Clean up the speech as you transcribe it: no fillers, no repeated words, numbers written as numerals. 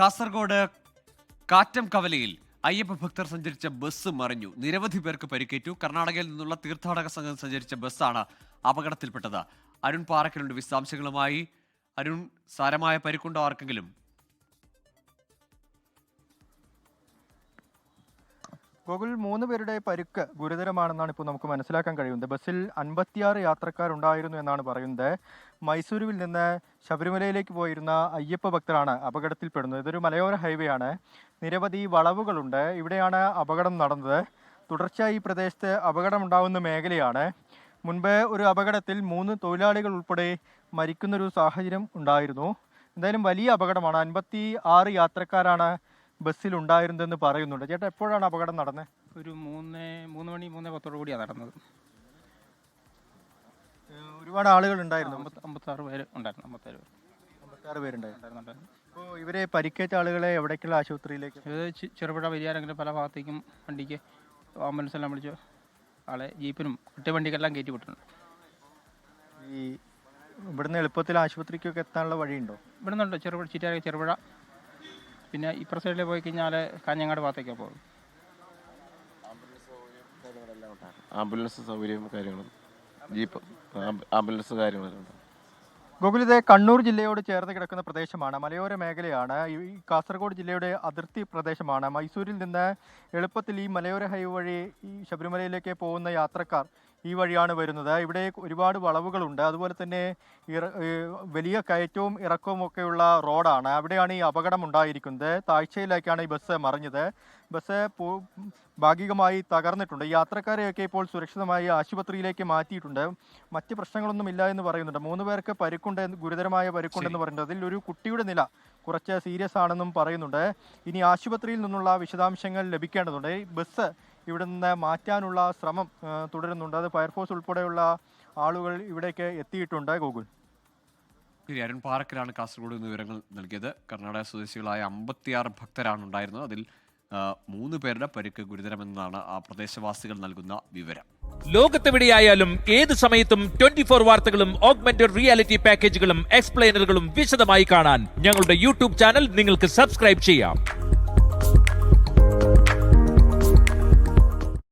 കാസർഗോഡ് കാറ്റം കവലയിൽ അയ്യപ്പ ഭക്തർ സഞ്ചരിച്ച ബസ് മറിഞ്ഞു. നിരവധി പേർക്ക് പരിക്കേറ്റു. കർണാടകയിൽ നിന്നുള്ള തീർത്ഥാടക സംഘം സഞ്ചരിച്ച ബസ്സാണ് അപകടത്തിൽപ്പെട്ടത്. അരുൺ പാറക്കലുണ്ട് വിശദാംശങ്ങളുമായി. അരുൺ, സാരമായ പരിക്കുണ്ടോ ആർക്കെങ്കിലും? ഗോകുൽ, 3 പേരുടെ പരിക്ക് ഗുരുതരമാണെന്നാണ് ഇപ്പോൾ നമുക്ക് മനസ്സിലാക്കാൻ കഴിയുന്നത്. ബസ്സിൽ 56 യാത്രക്കാരുണ്ടായിരുന്നു എന്നാണ് പറയുന്നത്. മൈസൂരുവിൽ നിന്ന് ശബരിമലയിലേക്ക് പോയിരുന്ന അയ്യപ്പ ഭക്തരാണ് അപകടത്തിൽപ്പെടുന്നത്. ഇതൊരു മലയോര ഹൈവേ ആണ്. നിരവധി വളവുകളുണ്ട്. ഇവിടെയാണ് അപകടം നടന്നത്. തുടർച്ചയായി ഈ പ്രദേശത്ത് അപകടമുണ്ടാകുന്ന മേഖലയാണ്. മുൻപ് ഒരു അപകടത്തിൽ 3 തൊഴിലാളികൾ ഉൾപ്പെടെ മരിക്കുന്നൊരു സാഹചര്യം ഉണ്ടായിരുന്നു. എന്തായാലും വലിയ അപകടമാണ്. 56 യാത്രക്കാരാണ് ബസ്സിൽ ഉണ്ടായിരുന്നെന്ന് പറയുന്നുണ്ട്. ചേട്ടാ, എപ്പോഴാണ് അപകടം നടന്നത്? ഒരു 3:10 കൂടിയാണ് നടന്നത്. ഒരുപാട് ആളുകൾ ഉണ്ടായിരുന്നു. 56 പേര് ഉണ്ടായിരുന്നു. 56 പേരുണ്ടായിരുന്നു. അപ്പോൾ ഇവരെ പരിക്കേറ്റ ആളുകളെ എവിടേക്കുള്ള ആശുപത്രിയിലേക്ക്? ഇത് ചെറുപുഴ പരിയാരെങ്കിലും പല ഭാഗത്തേക്കും വണ്ടിക്ക് ആംബുലൻസ് എല്ലാം വിളിച്ചു ആളെ ജീപ്പിനും കുട്ടിവണ്ടിക്കെല്ലാം കയറ്റി വിട്ടിട്ടുണ്ട്. ഈ ഇവിടുന്ന് എളുപ്പത്തിൽ ആശുപത്രിക്കൊക്കെ എത്താനുള്ള വഴിയുണ്ടോ? ഇവിടുന്നുണ്ട്. ചെറുപുഴ പിന്നെ ഇപ്പുറ സൈഡിൽ പോയി കഴിഞ്ഞാൽ കാഞ്ഞങ്ങാട് ഭാഗത്തേക്കാണ് പോകും. ആംബുലൻസ് സൗകര്യവും കാര്യങ്ങളും ജീപ്പ് ആംബുലൻസ് കാര്യങ്ങളും. ഗോകുൽ, ഇത് കണ്ണൂർ ജില്ലയോട് ചേർന്ന് കിടക്കുന്ന പ്രദേശമാണ്. മലയോര മേഖലയാണ്. ഈ കാസർഗോഡ് ജില്ലയുടെ അതിർത്തി പ്രദേശമാണ്. മൈസൂരിൽ നിന്ന് എളുപ്പത്തിൽ ഈ മലയോര ഹൈവേ വഴി ഈ ശബരിമലയിലേക്ക് പോകുന്ന യാത്രക്കാർ ഈ വഴിയാണ് വരുന്നത്. ഇവിടെ ഒരുപാട് വളവുകളുണ്ട്. അതുപോലെ തന്നെ വലിയ കയറ്റവും ഇറക്കവും ഒക്കെയുള്ള റോഡാണ്. അവിടെയാണ് ഈ അപകടം ഉണ്ടായിരിക്കുന്നത്. താഴ്ചയിലേക്കാണ് ഈ ബസ് മറിഞ്ഞത്. ബസ് ഭാഗികമായി തകർന്നിട്ടുണ്ട്. യാത്രക്കാരെയൊക്കെ ഇപ്പോൾ സുരക്ഷിതമായി ആശുപത്രിയിലേക്ക് മാറ്റിയിട്ടുണ്ട്. മറ്റ് പ്രശ്നങ്ങളൊന്നും ഇല്ല എന്ന് പറയുന്നുണ്ട്. 3 പേർക്ക് പരിക്കുണ്ട്, ഗുരുതരമായ പരിക്കുണ്ടെന്ന് പറയുന്നത്. അതിൽ ഒരു കുട്ടിയുടെ നില കുറച്ച് സീരിയസ് ആണെന്നും പറയുന്നുണ്ട്. ഇനി ആശുപത്രിയിൽ നിന്നുള്ള വിശദാംശങ്ങൾ ലഭിക്കേണ്ടതുണ്ട്. ഈ ബസ് ഇവിടെ നിന്ന് മാറ്റാനുള്ള ശ്രമം തുടരുന്നുണ്ട്. അത് ഫയർഫോഴ്സ് ഉൾപ്പെടെയുള്ള ആളുകൾ ഇവിടേക്ക് എത്തിയിട്ടുണ്ട്. ഗോകുൽ, അരുൺ പാറക്കലാണ് കാസർഗോഡ് നിന്ന് വിവരങ്ങൾ നൽകിയത്. കർണാടക സ്വദേശികളായ 56 ഭക്തരാണ് ഉണ്ടായിരുന്നത്. അതിൽ 3 പേരുടെ പരിക്ക് ഗുരുതരമെന്നാണ് ആ പ്രദേശവാസികൾ നൽകുന്ന വിവരം. ലോകത്തെവിടെയായാലും ഏത് സമയത്തും 24 വാർത്തകളും ഓഗ്മെന്റഡ് റിയാലിറ്റി പാക്കേജുകളും എക്സ്പ്ലെയിനറുകളും വിശദമായി കാണാൻ ഞങ്ങളുടെ യൂട്യൂബ് ചാനൽ നിങ്ങൾക്ക് സബ്സ്ക്രൈബ് ചെയ്യാം.